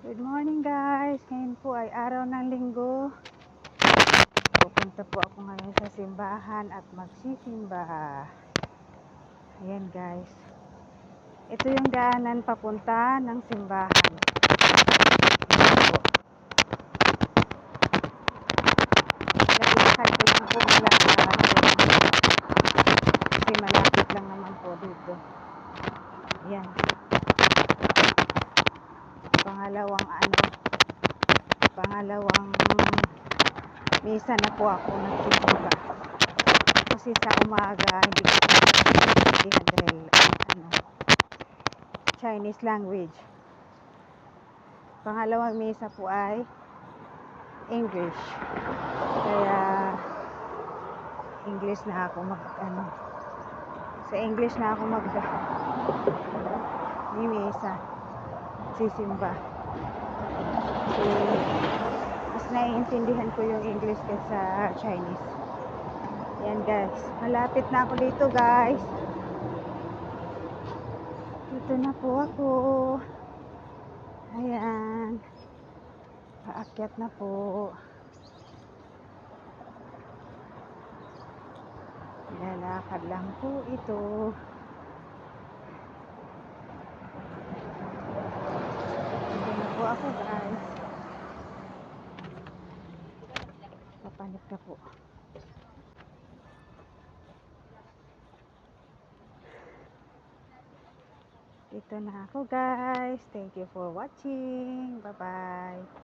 Good morning guys! Ngayon po ay araw ng linggo. Pupunta po ako ngayon sa simbahan at magsisimba. Ayan guys. Ito yung daanan papunta ng simbahan. Lakad ko lang po mula kasi malapit lang naman po dito. Ayan. Pangalawang misa na po ako nagsisimba. Kasi sa umaga hindi ko maintindihan dahil Chinese language. Pangalawang misa po ay English. Kaya English na ako sa English na ako misa. Sisimba. Kasi mas naiintindihan ko yung English kaysa Chinese. Ayan guys, malapit na ako dito guys. Dito na po ako. Ayan, paakyat na po. Lalakad lang po ito. Dito na po ako guys. Papanik na po. Dito na ako guys. Thank you for watching. Bye bye.